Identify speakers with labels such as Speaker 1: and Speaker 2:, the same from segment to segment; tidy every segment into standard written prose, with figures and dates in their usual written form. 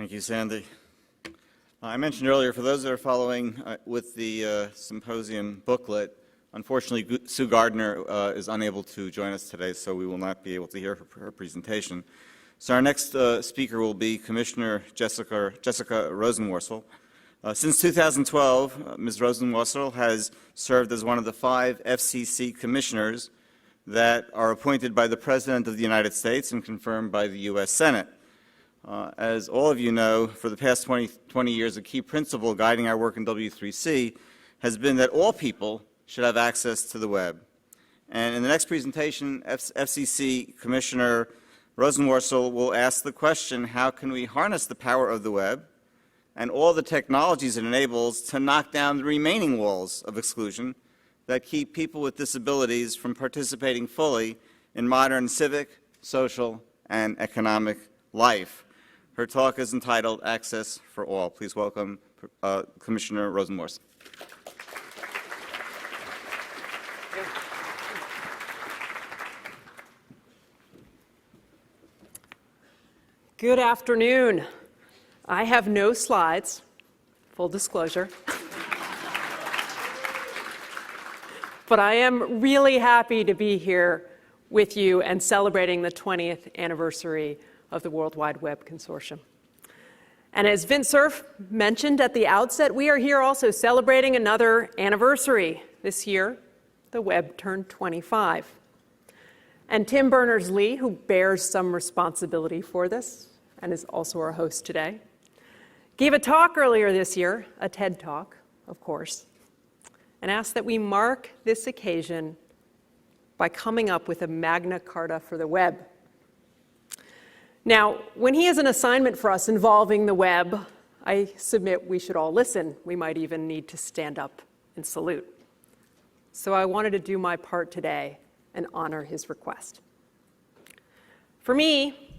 Speaker 1: Thank you, Sandy. I mentioned earlier, for those that are following with the symposium booklet, unfortunately, Sue Gardner is unable to join us today, so we will not be able to hear her presentation. So our next speaker will be Commissioner Jessica Rosenworcel. Since 2012, Ms. Rosenworcel has served as one of the 5 FCC commissioners that are appointed by the President of the United States and confirmed by the U.S. Senate. As all of you know, for the past 20 years, a key principle guiding our work in W3C has been that all people should have access to the web. And in the next presentation, FCC Commissioner Rosenworcel will ask the question, how can we harness the power of the web and all the technologies it enables to knock down the remaining walls of exclusion that keep people with disabilities from participating fully in modern civic, social, and economic life. Her talk is entitled Access for All. Please welcome Commissioner Rosenworcel.
Speaker 2: Good afternoon. I have no slides, full disclosure. But I am really happy to be here with you and celebrating the 20th anniversary of the World Wide Web Consortium. And as Vint Cerf mentioned at the outset, we are here also celebrating another anniversary. This year, the web turned 25. And Tim Berners-Lee, who bears some responsibility for this and is also our host today, gave a talk earlier this year, a TED Talk, of course, and asked that we mark this occasion by coming up with a Magna Carta for the web. Now, when he has an assignment for us involving the web, I submit we should all listen. We might even need to stand up and salute. So I wanted to do my part today and honor his request. For me,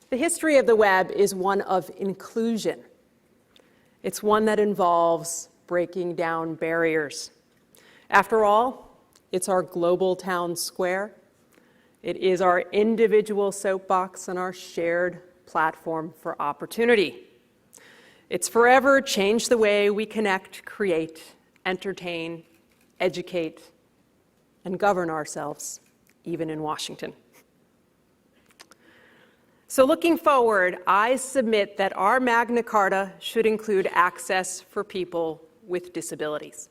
Speaker 2: the history of the web is one of inclusion. It's one that involves breaking down barriers. After all, it's our global town square. It is our individual soapbox and our shared platform for opportunity. It's forever changed the way we connect, create, entertain, educate, and govern ourselves, even in Washington. So looking forward, I submit that our Magna Carta should include access for people with disabilities.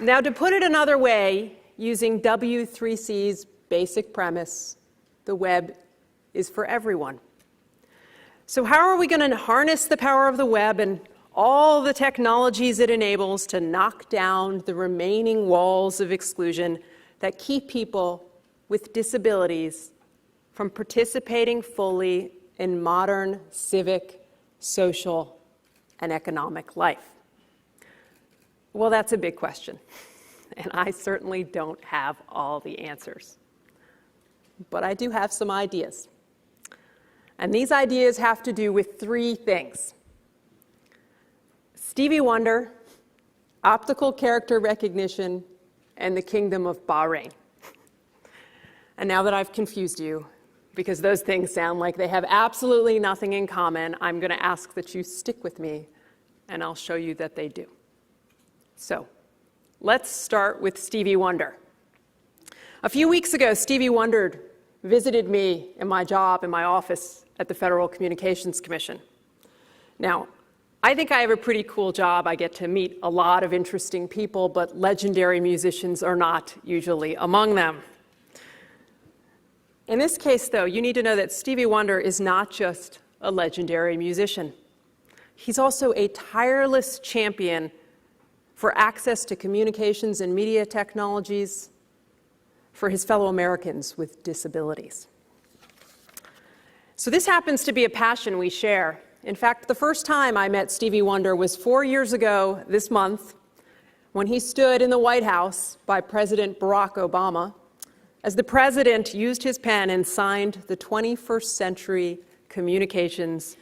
Speaker 2: Now, to put it another way, using W3C's basic premise, the web is for everyone. So how are we going to harness the power of the web and all the technologies it enables to knock down the remaining walls of exclusion that keep people with disabilities from participating fully in modern civic, social, and economic life? Well, that's a big question, and I certainly don't have all the answers. But I do have some ideas. And these ideas have to do with 3 things: Stevie Wonder, optical character recognition, and the Kingdom of Bahrain. And now that I've confused you, because those things sound like they have absolutely nothing in common, I'm going to ask that you stick with me, and I'll show you that they do. So, let's start with Stevie Wonder. A few weeks ago, Stevie Wonder visited me in my job in my office at the Federal Communications Commission. Now, I think I have a pretty cool job. I get to meet a lot of interesting people, but legendary musicians are not usually among them. In this case, though, you need to know that Stevie Wonder is not just a legendary musician. He's also a tireless champion for access to communications and media technologies for his fellow Americans with disabilities. So this happens to be a passion we share. In fact, the first time I met Stevie Wonder was 4 years ago this month, when he stood in the White House by President Barack Obama as the president used his pen and signed the 21st Century Communications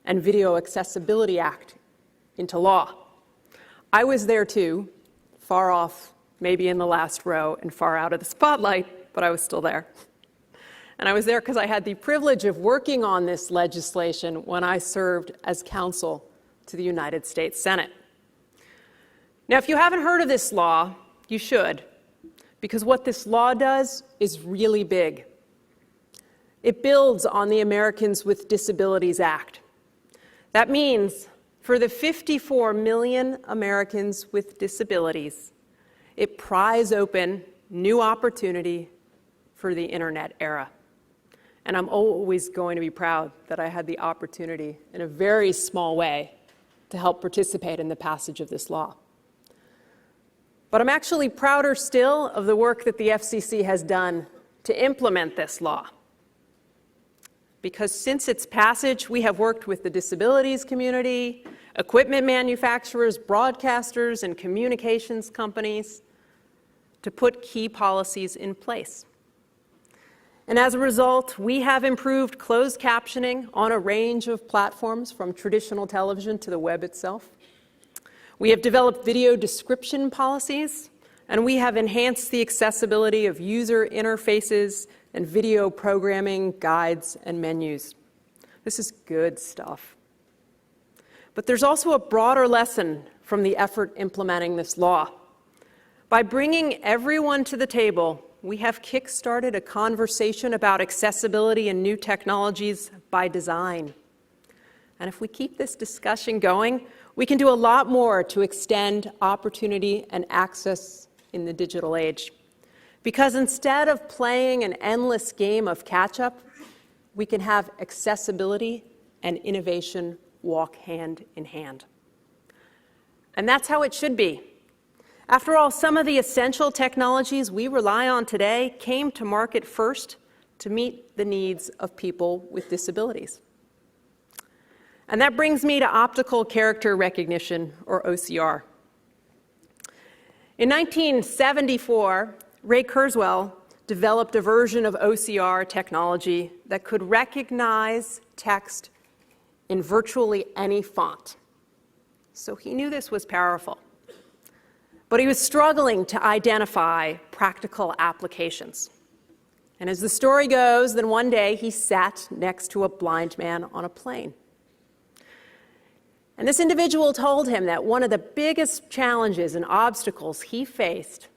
Speaker 2: and Video Accessibility Act into law. I was there too, far off maybe in the last row and far out of the spotlight, but I was still there. And I was there because I had the privilege of working on this legislation when I served as counsel to the United States Senate. Now, if you haven't heard of this law, you should, because what this law does is really big. It builds on the Americans with Disabilities Act. That means for the 54 million Americans with disabilities, it pries open new opportunity for the internet era. And I'm always going to be proud that I had the opportunity in a very small way to help participate in the passage of this law. But I'm actually prouder still of the work that the FCC has done to implement this law. Because since its passage, we have worked with the disabilities community, equipment manufacturers, broadcasters, and communications companies to put key policies in place. And as a result, we have improved closed captioning on a range of platforms, from traditional television to the web itself. We have developed video description policies, and we have enhanced the accessibility of user interfaces and video programming guides and menus. This is good stuff. But there's also a broader lesson from the effort implementing this law. By bringing everyone to the table, we have kick-started a conversation about accessibility and new technologies by design. And if we keep this discussion going, we can do a lot more to extend opportunity and access in the digital age. Because instead of playing an endless game of catch-up, we can have accessibility and innovation walk hand in hand. And that's how it should be. After all, some of the essential technologies we rely on today came to market first to meet the needs of people with disabilities. And that brings me to optical character recognition, or OCR. In 1974, Ray Kurzweil developed a version of OCR technology that could recognize text in virtually any font. So he knew this was powerful. But he was struggling to identify practical applications. And as the story goes, then one day he sat next to a blind man on a plane. And this individual told him that one of the biggest challenges and obstacles he faced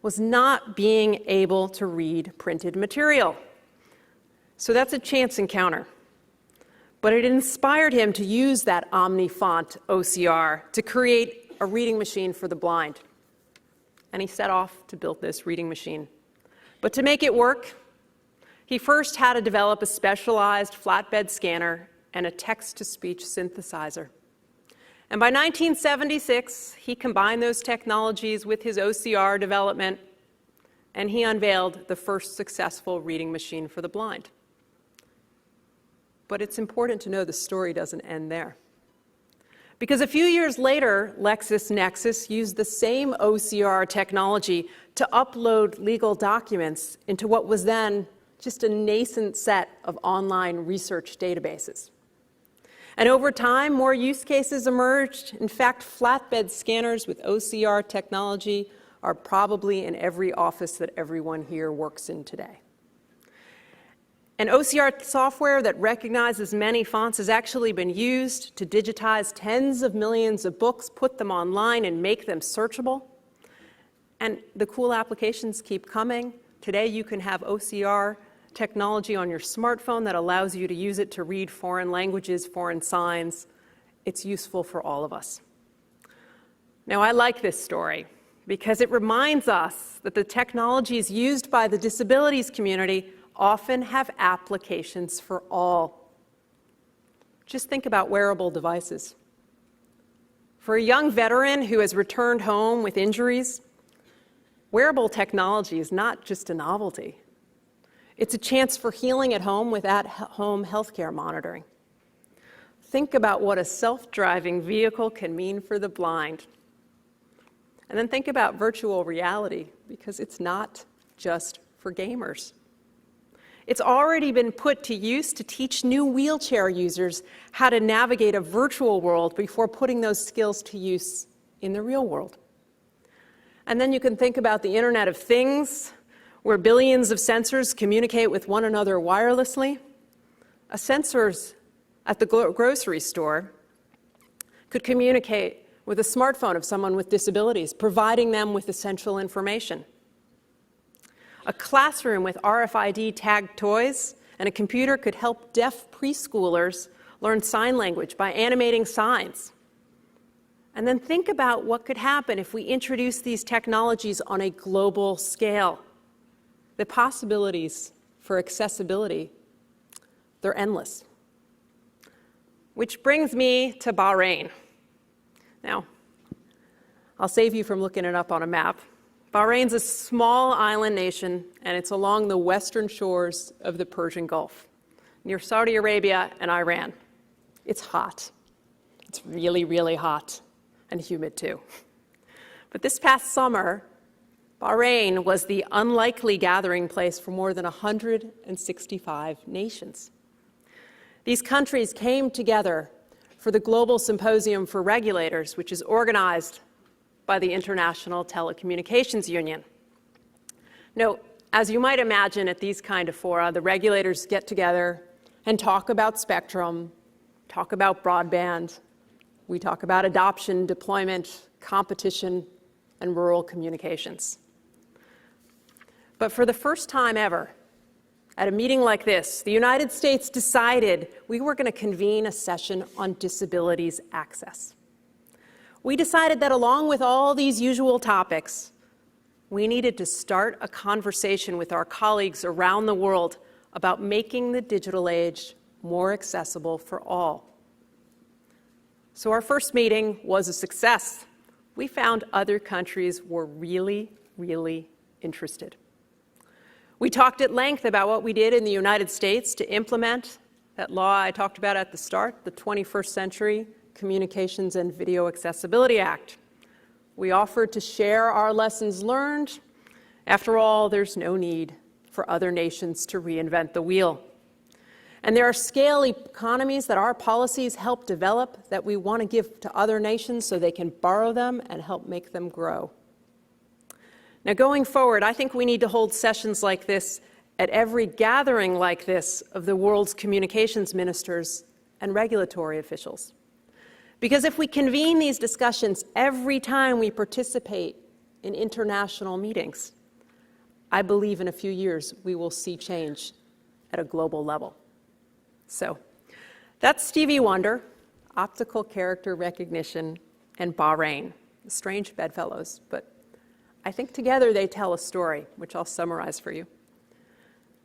Speaker 2: was not being able to read printed material. So that's a chance encounter. But it inspired him to use that OmniFont OCR to create a reading machine for the blind. And he set off to build this reading machine. But to make it work, he first had to develop a specialized flatbed scanner and a text-to-speech synthesizer. And by 1976, he combined those technologies with his OCR development, and he unveiled the first successful reading machine for the blind. But it's important to know the story doesn't end there. Because a few years later, LexisNexis used the same OCR technology to upload legal documents into what was then just a nascent set of online research databases. And over time, more use cases emerged. In fact, flatbed scanners with OCR technology are probably in every office that everyone here works in today. And OCR software that recognizes many fonts has actually been used to digitize tens of millions of books, put them online, and make them searchable. And the cool applications keep coming. Today, you can have OCR technology on your smartphone that allows you to use it to read foreign languages, foreign signs. It's useful for all of us. Now, I like this story because it reminds us that the technologies used by the disabilities community often have applications for all. Just think about wearable devices. For a young veteran who has returned home with injuries, wearable technology is not just a novelty. It's a chance for healing at home with at-home healthcare monitoring. Think about what a self-driving vehicle can mean for the blind. And then think about virtual reality, because it's not just for gamers. It's already been put to use to teach new wheelchair users how to navigate a virtual world before putting those skills to use in the real world. And then you can think about the Internet of Things, where billions of sensors communicate with one another wirelessly. A sensors at the grocery store could communicate with a smartphone of someone with disabilities, providing them with essential information. A classroom with RFID tagged toys and a computer could help deaf preschoolers learn sign language by animating signs. And then think about what could happen if we introduce these technologies on a global scale. The possibilities for accessibility, they're endless. Which brings me to Bahrain. Now, I'll save you from looking it up on a map. Bahrain's a small island nation, and it's along the western shores of the Persian Gulf, near Saudi Arabia and Iran. It's hot. It's really, really hot, and humid too. But this past summer, Bahrain was the unlikely gathering place for more than 165 nations. These countries came together for the Global Symposium for Regulators, which is organized by the International Telecommunications Union. Now, as you might imagine at these kind of fora, the regulators get together and talk about spectrum, talk about broadband, we talk about adoption, deployment, competition, and rural communications. But for the first time ever, at a meeting like this, the United States decided we were going to convene a session on disabilities access. We decided that along with all these usual topics, we needed to start a conversation with our colleagues around the world about making the digital age more accessible for all. So our first meeting was a success. We found other countries were really, really interested. We talked at length about what we did in the United States to implement that law I talked about at the start, the 21st Century Communications and Video Accessibility Act. We offered to share our lessons learned. After all, there's no need for other nations to reinvent the wheel. And there are scale economies that our policies help develop that we want to give to other nations so they can borrow them and help make them grow. Now, going forward, I think we need to hold sessions like this at every gathering like this of the world's communications ministers and regulatory officials. Because if we convene these discussions every time we participate in international meetings, I believe in a few years we will see change at a global level. So that's Stevie Wonder, optical character recognition, and Bahrain. Strange bedfellows, but I think together they tell a story, which I'll summarize for you.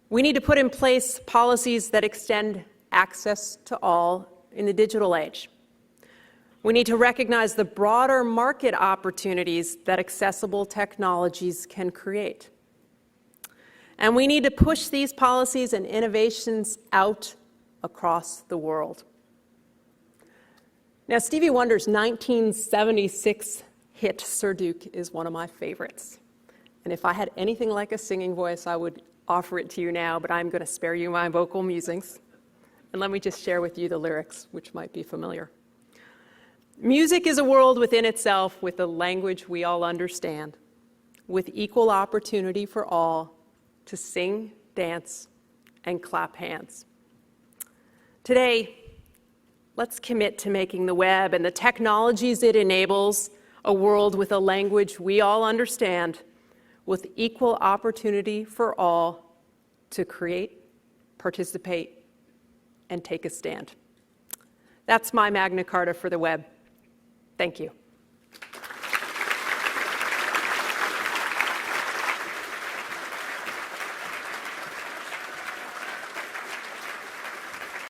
Speaker 2: We need to put in place policies that extend access to all in the digital age. We need to recognize the broader market opportunities that accessible technologies can create. And we need to push these policies and innovations out across the world. Now, Stevie Wonder's 1976 hit Sir Duke is one of my favorites. And if I had anything like a singing voice, I would offer it to you now, but I'm going to spare you my vocal musings. And let me just share with you the lyrics, which might be familiar. Music is a world within itself with a language we all understand, with equal opportunity for all to sing, dance, and clap hands. Today, let's commit to making the web and the technologies it enables a world with a language we all understand, with equal opportunity for all to create, participate, and take a stand. That's my Magna Carta for the web. Thank you.